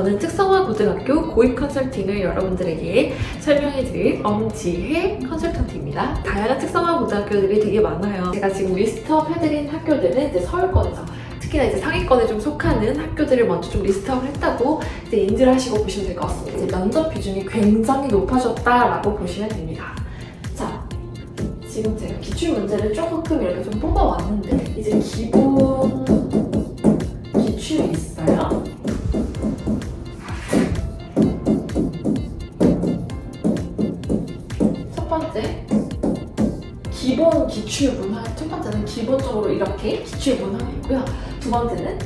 저는 특성화고등학교 고입 컨설팅을 여러분들에게 설명해드릴 엄지혜 컨설턴트입니다. 다양한 특성화고등학교들이 되게 많아요. 제가 지금 리스트업 해드린 학교들은 이제 서울권에서 특히나 이제 상위권에 좀 속하는 학교들을 먼저 좀 리스트업을 했다고 이제 인지를 하시고 보시면 될 것 같습니다. 이제 면접 비중이 굉장히 높아졌다라고 보시면 됩니다. 자, 지금 제가 기출 문제를 조금 이렇게 좀 뽑아왔는데 이제 기본 기출이 있어요. 첫 번째, 기본 기출 문항. 첫 번째는 기본적으로 이렇게 기출 문항이고요. 두 번째는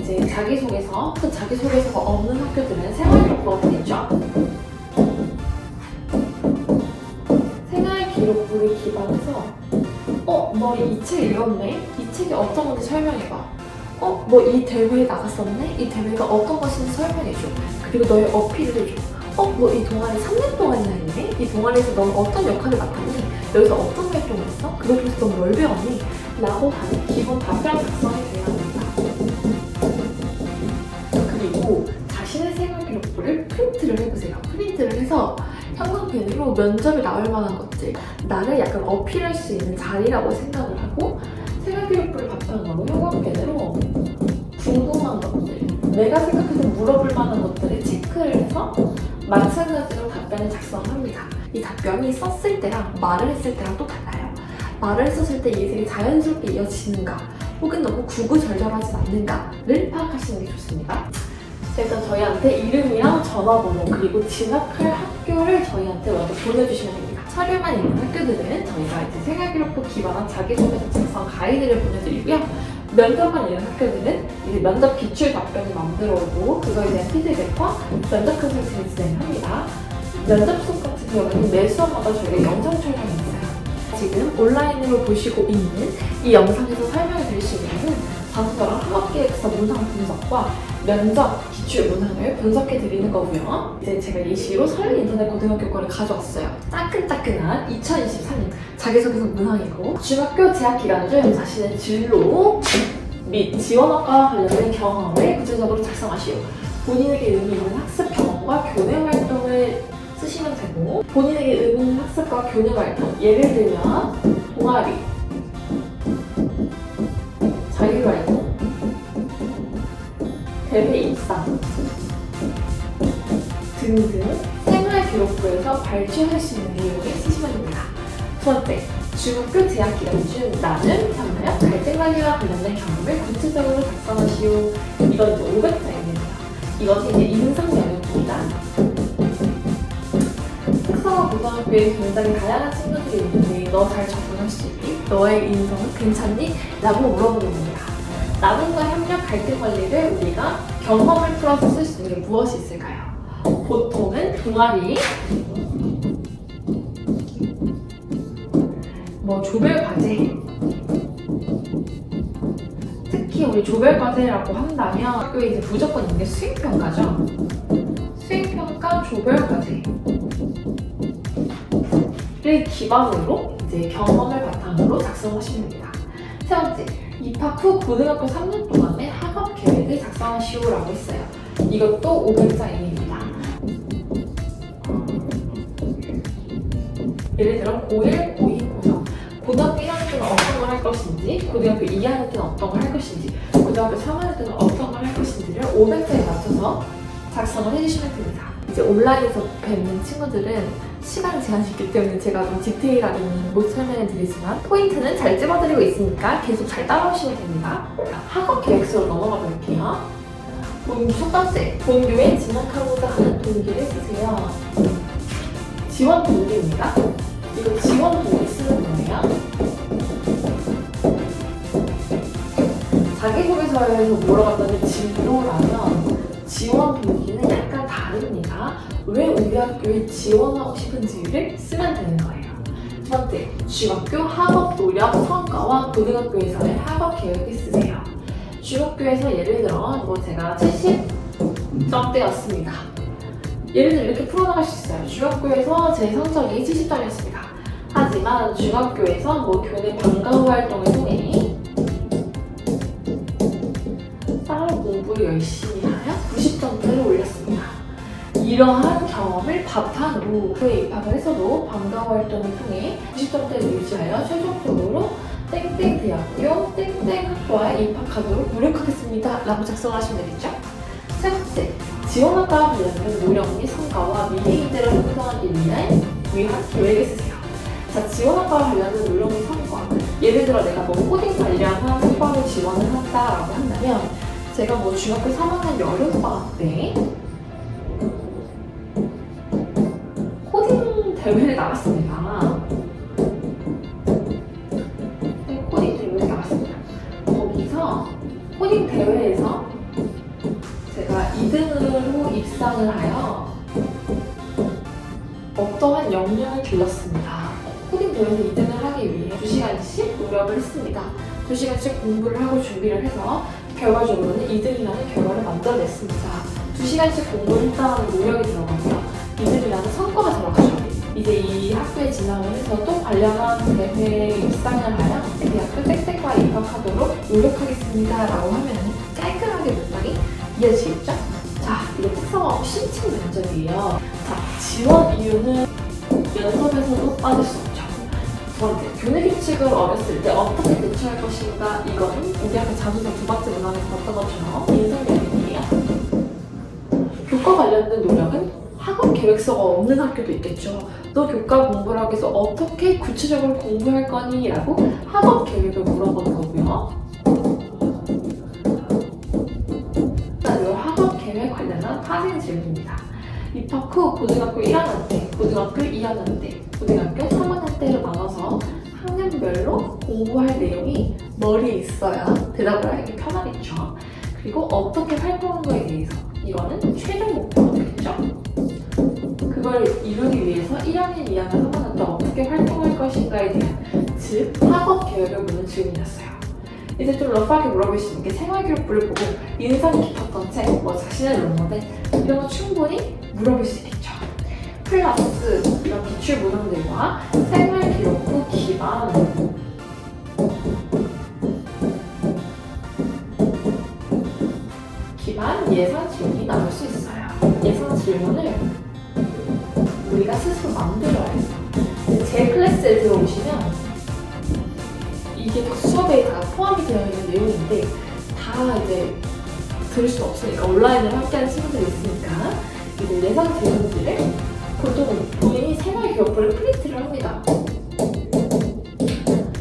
이제 자기소개서. 그 자기소개서가 없는 학교들은 생활기록부가 되겠죠. 생활기록부를 기반해서 너 이 책 읽었네? 이 책이 어떤 건지 설명해봐. 너 이 대회에 나갔었네? 이 대회가 어떤 것인지 설명해줘. 그리고 너의 어필을 해줘. 너 이 동아리 3년 동안이나 했네? 이 동아리에서 너는 어떤 역할을 맡았니? 여기서 어떤 활동을 했어? 그걸 통해서 넌 뭘 배웠니? 라고 하는 기본 답변 작성이 돼야 합니다. 그리고 자신의 생활기록부를 프린트를 해보세요. 프린트를 해서 형광펜으로 면접에 나올 만한 것들, 나를 약간 어필할 수 있는 자리라고 생각을 하고 생활기록부를 바탕으로 형광펜으로 궁금한 것들, 내가 생각해서 물어볼 만한 것들을 체크를 해서 마찬가지로 답변을 작성합니다. 이 답변이 썼을 때랑 말을 했을 때랑 또 달라요. 말을 했었을 때 이게 되게 자연스럽게 이어지는가 혹은 너무 구구절절하지 않는가를 파악하시는 게 좋습니다. 일단 저희한테 이름이랑 전화번호 그리고 진학할 학교를 저희한테 먼저 보내주시면 됩니다. 서류만 있는 학교들은 저희가 이제 생활기록부 기반한 자기소개서 작성 가이드를 보내드리고요. 면접만 있는 학교들은 이제 면접 기출 답변을 만들어 오고 그거에 대한 피드백과 면접 컨설팅을 진행합니다. 면접 수업 같은 경우는 매 수업마다 저희가 영상 촬영이 있어요. 지금 온라인으로 보시고 있는 이 영상에서 설명을 드릴 수 있는 방송처럼 학업기획서 문항 분석과 면접 기출 문항을 분석해 드리는 거고요. 이제 제가 예시로 서울인터넷고등학교 거를 가져왔어요. 따끈따끈한 2023년 자기소개서 문항이고 중학교 재학 기간 중 자신의 진로 및 지원학과와 관련된 경험을 구체적으로 작성하시오. 본인에게 의미 있는 학습 경험과 교내 활동을 쓰시면 되고 본인에게 의미 있는 학습과 교내 활동, 예를 들면 동아리, 자율활동, 대회 입상 등등 생활기록부에서 발췌할 수 있는 내용을 쓰시면 됩니다. 두 번째, 중학교 재학 기간 중 나는 현역 갈등관리와 관련된 경험을 구체적으로 작성하시오. 이건 이제 500자입니다. 이것이 이제 인상 영역입니다. 특성화고등학교에 굉장히 다양한 친구들이 있는데 너 잘 적응할 수 있니? 너의 인성은 괜찮니? 라고 물어보는 겁니다. 남은과 협력 갈등 관리를 우리가 경험을 풀어서 쓸 수 있는 게 무엇이 있을까요? 보통은 동아리, 조별과제. 특히 우리 조별과제라고 한다면 학교에 이제 무조건 있는 게 수행평가죠. 수행평가, 조별과제를 기반으로 이제 경험을 바탕으로 작성하시면 됩니다. 세 번째, 입학 후 고등학교 3년 동안의 학업 계획을 작성하시오라고 했어요. 이것도 500자 이내입니다. 예를 들어 고1, 고2, 고3 고등학교 1학년 때는 어떤 걸 할 것인지, 고등학교 2학년 때는 어떤 걸 할 것인지, 고등학교 3학년 때는 어떤 걸 할 것인지를 500자에 맞춰서 작성을 해주시면 됩니다. 이제 온라인에서 뵙는 친구들은 시간 제한이 있기 때문에 제가 좀 디테일하게는 못 설명해 드리지만 포인트는 잘 찝어드리고 있으니까 계속 잘 따라오시면 됩니다. 학업 계획서로 넘어가 볼게요. 첫 번째, 본교에 진학하고자 하는 동기를 쓰세요. 지원 동기입니다. 이거 지원 동기 쓰는 거예요. 자기소개서에서 물어봤더니 진로라면 지원 동기는 약간 다릅니다. 왜 우리 학교에 지원하고 싶은지를 쓰면 되는 거예요. 두 번째, 중학교 학업 노력 성과와 고등학교에서의 학업 계획을 쓰세요. 중학교에서 예를 들어 제가 70점대였습니다. 예를 들어 이렇게 풀어나갈 수 있어요. 중학교에서 제 성적이 70점이었습니다. 하지만 중학교에서 교내 방과 후 활동을 통해 따로 공부를 열심히 하여 90점대를 올렸습니다. 이러한 경험을 바탕으로 학교에 입학을 했어도 방과 활동을 통해 90점대를 유지하여 최종적으로 땡땡 대학교 땡땡 학과에 입학하도록 노력하겠습니다 라고 작성하시면 되겠죠? 세 번째, 지원학과와 관련된 노력 및 성과와 미래인들을 형성하기 위한 계획을 쓰세요. 자, 지원학과와 관련된 노력 및 성과. 예를 들어 내가 뭐 코딩 관련한 학과를 지원을 한다라고 한다면 제가 뭐 중학교 3학년 여름방학 때 코딩 대회를 나갔습니다. 코딩 대회를 나갔습니다. 거기서 코딩 대회에서 제가 2등으로 입상을 하여 어떠한 역량을 길렀습니다. 코딩 대회에서 2등을 하기 위해 2시간씩 노력을 했습니다. 2시간씩 공부를 하고 준비를 해서 결과적으로는 2등이라는 결과를 만들어냈습니다. 2시간씩 공부를 했다는 노력이 들어가고요. 2등이라는 성과가 들어가죠. 이제 이 학교에 진학을 해서 또 관련한 대회에 입상을 하여 대학교 땡땡과에 입학하도록 노력하겠습니다 라고 하면 깔끔하게 문장이 이어지겠죠? 자, 이게 특성화하고 신청 면접이에요. 자, 지원 이유는 면접에서도 빠질 수 없죠. 두 번째, 교내 규칙을 어렸을 때 어떻게 대처할 것인가. 이거는 우리 아까 자소서 두 번째 문항에서 봤던 것처럼 인성 면접이에요. 교과 관련된 노력은 학업 계획서가 없는 학교도 있겠죠. 너 교과 공부를 하기 위해서 어떻게 구체적으로 공부할 거니? 라고 학업 계획을 물어보는 거고요. 학업 계획 관련한 파생 질문입니다. 입학 후 고등학교 1학년 때, 고등학교 2학년 때, 고등학교 3학년 때를 나눠서 학년별로 공부할 내용이 머리에 있어야 대답을 하기 편하겠죠. 그리고 어떻게 활동한 거에 대해서 이거는 최종 목표가 되겠죠. 그걸 이루기 위해서 1학년, 2학년, 3학년 때 어떻게 활동할 것인가에 대한 즉 학업 계획을 묻는 질문이었어요. 이제 좀 러프하게 물어볼 수 있는 게 생활기록부를 보고 인상 깊었던 책, 뭐 자신의 롤모델 이런 거 충분히 물어볼 수 있겠죠. 플러스 이런 기출 문항들과 생활기록부 기반 예상 질문이 나올 수 있어요. 예상 질문을 우리가 스스로 만들어야 해요. 제 클래스에 들어오시면 이게 수업에 다 포함이 되어 있는 내용인데 다 이제 들을 수 없으니까 온라인으로 함께하는 친구들이 있으니까 이제 예상 질문들을 보통 본인이 생활기록부를 프린트를 합니다.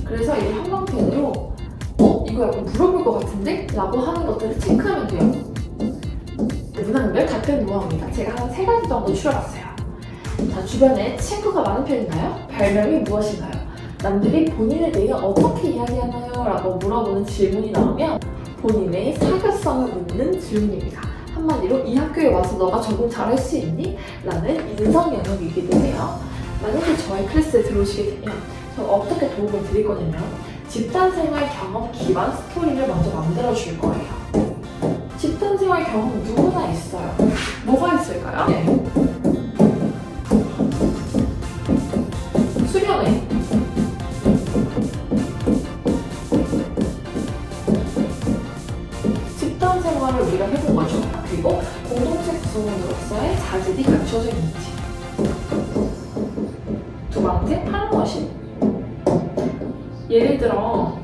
그래서 이 형광펜으로 이거 약간 물어볼 것 같은데? 라고 하는 것들을 체크하면 돼요. 문항별 답변 노하우입니다. 제가 한 3가지 정도 추려봤어요. 자, 주변에 친구가 많은 편인가요? 별명이 무엇인가요? 남들이 본인에 대해 어떻게 이야기하나요? 라고 물어보는 질문이 나오면 본인의 사교성을 묻는 질문입니다. 한마디로 이 학교에 와서 너가 적응 잘할 수 있니? 라는 인성 영역이기도 해요. 만약에 저희 클래스에 들어오시게 되면 저는 어떻게 도움을 드릴 거냐면 집단생활 경험 기반 스토리를 먼저 만들어 줄 거예요. 집단생활 경험 누구나 있어요. 뭐가 있을까요? 네. 수련회. 집단생활을 우리가 해본 거죠. 그리고 공동체 구성원으로서의 자질이 갖춰져 있는지. 두 번째, 파트너십. 예를 들어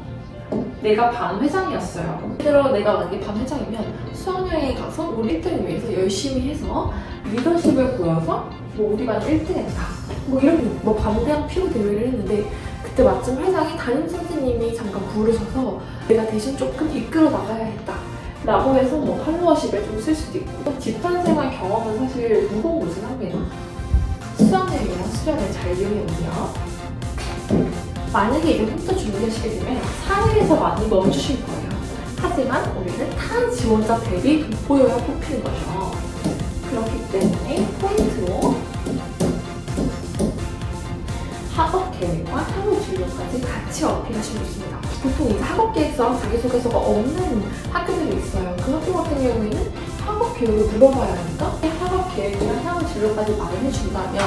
내가 반 회장이었어요. 예를 들어 내가 만약에 반 회장이면 수학여행에 가서 우리 1등을 위해서 열심히 해서 리더십을 보여서 뭐 우리 반 1등했다. 뭐 이렇게 뭐 반대항 피구 대회를 했는데 그때 마침 회장이 담임 선생님이 잠깐 부르셔서 내가 대신 조금 이끌어 나가야 했다. 라고 해서 뭐 팔로워십을 좀 쓸 수도 있고 집단생활 경험은 사실 무궁무진합니다. 수학여행이랑 수련을 잘 이용해보세요. 만약에 이제 혼자 준비하시게 되면 사회에서 많이 멈추실 거예요. 하지만 우리는 타 지원자 대비 돋보여야 뽑히는 거죠. 그렇기 때문에 포인트로 학업 계획과 향후 진로까지 같이 어필하시면 좋습니다. 보통 이제 학업 계획서랑 자기소개서가 없는 학교들이 있어요. 그 학교 같은 경우에는 학업 계획을 물어봐야 하니까 학업 계획이랑 향후 진로까지 말을 해준다면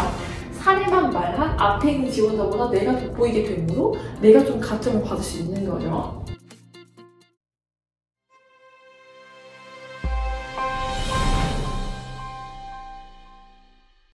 사례만 말한 앞에 있는 지원자보다 내가 돋보이게 되므로 내가 좀 가점을 받을 수 있는 거죠.